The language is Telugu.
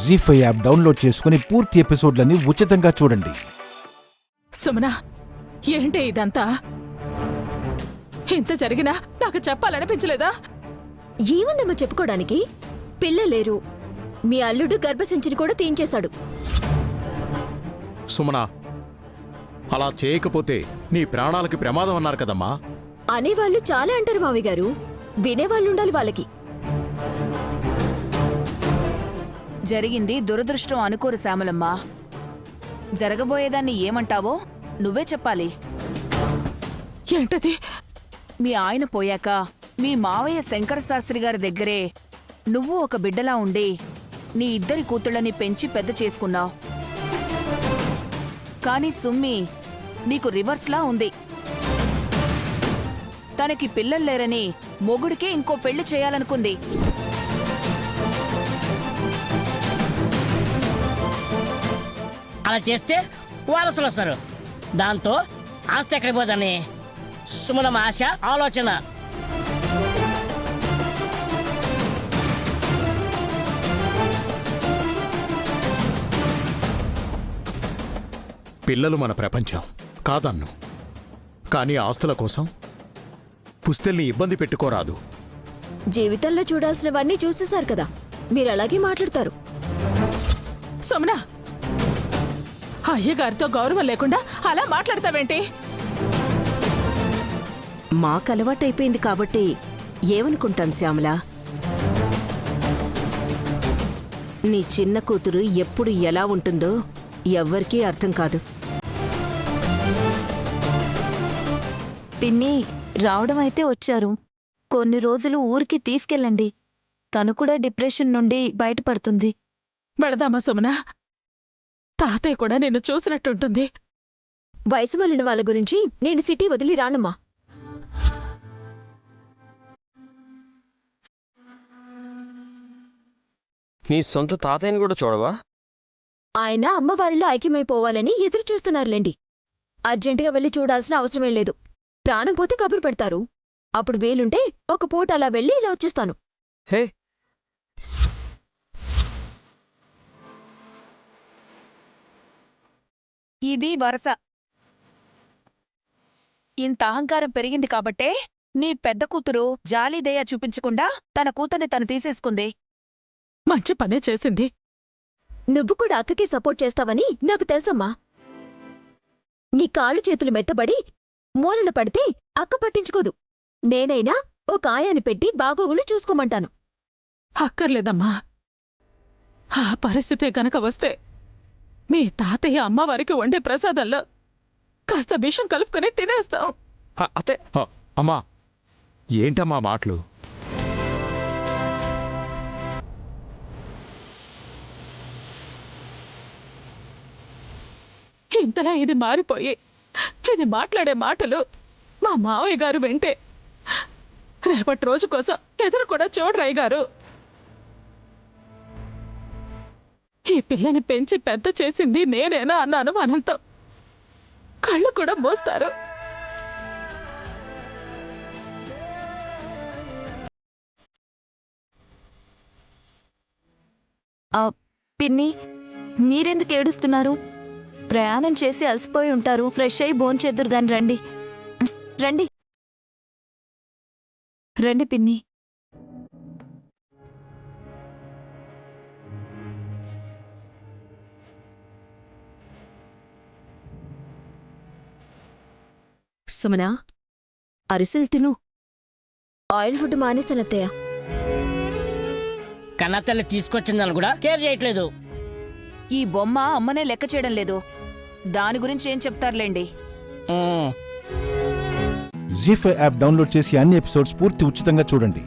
జీ5 యాప్ డౌన్లోడ్ చేసుకుని పూర్తి ఎపిసోడ్లని ఉచితంగా చూడండి. సుమనా, ఏంటి ఇదంతా? ఇంత జరిగినా నాకు చెప్పాలనిపించలేదా? ఏముందమ్మా చెప్పుకోవడానికి? పిల్లలేరు, మీ అల్లుడు గర్భసంచిని కూడా తీయించేశాడు. సుమనా, అలా చేయకపోతే నీ ప్రాణాలకి ప్రమాదం అన్నారు కదమ్మా. అనేవాళ్ళు చాలా అంటారు మావి గారు, వినేవాళ్ళుండాలి వాళ్ళకి. జరిగింది దురదృష్టం అనుకోరు శ్యామలమ్మా. జరగబోయేదాన్ని ఏమంటావో నువ్వే చెప్పాలి. ఏంటది? మీ ఆయన పోయాక మీ మావయ్య శంకరశాస్త్రి గారి దగ్గరే నువ్వు ఒక బిడ్డలా ఉండి నీ ఇద్దరి కూతుళ్ళని పెంచి పెద్ద చేసుకున్నావు. కాని సుమ్మి నీకు రివర్స్లా ఉంది. తనకి పిల్లల్లేరని మొగుడికే ఇంకో పెళ్లి చేయాలనుకుంది. అలా చేస్తే వారసులు వస్తారు. దాంతో ఆస్తి ఎక్కడికి పోదని సుమనమ్మ ఆశ, ఆలోచన. పిల్లలు మన ప్రపంచం కాదన్ను. కానీ ఆస్తుల కోసం పుస్తెల్ని ఇబ్బంది పెట్టుకోరాదు. జీవితంలో చూడాల్సినవన్నీ చూసేశారు కదా, మీరు అలాగే మాట్లాడతారు. సుమనా, అయ్యగారితో గౌరవం లేకుండా అలా మాట్లాడతావేంటి? మాకలవాటైపోయింది కాబట్టి ఏమనుకుంటాను శ్యామల. నీ చిన్న కూతురు ఎప్పుడు ఎలా ఉంటుందో ఎవ్వరికీ అర్థం కాదు. పిన్ని రావడం అయితే వచ్చారు, కొన్ని రోజులు ఊరికి తీసుకెళ్ళండి. తను కూడా డిప్రెషన్ నుండి బయటపడుతుంది. వెళదామా సుమనా? తాతయ్య కూడా నిన్ను చూసినట్టుంటుంది. వయసు మళ్ళిన వాళ్ళ గురించి నేను సిటీ వదిలి రానమ్మా. నీ సొంత తాతయ్యని కూడా చూడవా? ఆయన అమ్మవారిలో ఐక్యమైపోవాలని ఎదురు చూస్తున్నారులేండి. అర్జెంటుగా వెళ్ళి చూడాల్సిన అవసరమేం లేదు. ప్రాణం పోతే కబురు పెడతారు. అప్పుడు వేలుంటే ఒక పూట అలా వెళ్ళి ఇలా వచ్చేస్తాను. హే, ఇది వరస. ఇంత అహంకారం పెరిగింది కాబట్టే నీ పెద్ద కూతురు జాలీదయ చూపించకుండా తన కూతుర్ని తను తీసేసుకుంది. మంచి పనే చేసింది. నువ్వు కూడా అక్కకి సపోర్ట్ చేస్తావని నాకు తెలుసమ్మా. నీ కాళ్ళు చేతులు మెత్తబడి మూలన పడితే అక్క పట్టించుకోదు. నేనైనా ఓ కాయాన్ని పెట్టి బాగోగులు చూసుకోమంటాను. అక్కర్లేదమ్మా. ఆ పరిస్థితే గనక వస్తే మీ తాతయ్య అమ్మవారికి వండే ప్రసాదంలో కాస్త విషం కలుపుకొని తినేస్తాం. అతే అమ్మా, ఏంటమ్మా మాటలు? ఇంతలా ఇది మారిపోయి ఇది మాట్లాడే మాటలు మా మావయ్య గారు వింటే రేపటి రోజు కోసం ఎదురు కూడా చూడరాయ్ గారు. ఈ పిల్లని పెంచి పెద్ద చేసింది నేనేనా అన్న అనుమానంతో కళ్ళు కూడా మోస్తారు. పిన్ని, మీరెందుకు ఏడుస్తున్నారు? ప్రయాణం చేసి అలసిపోయి ఉంటారు. ఫ్రెష్ అయి భోంచేద్దురు గాని రండి. రండి రండి పిన్ని. సుమనా, అరిసెలు తిను. ఆయిల్ ఫుడ్ మానేసానత్తయ్య. కన్నతల్లి తీసుకొచ్చిందని కూడా కేర్ చేయట్లేదు. ఈ బొమ్మ అమ్మనే లెక్క చేయడం లేదు. దాని గురించి ఏం చెప్తారులేండి. జీ5 యాప్ డౌన్లోడ్ చేసి అన్ని ఎపిసోడ్స్ పూర్తి ఉచితంగా చూడండి.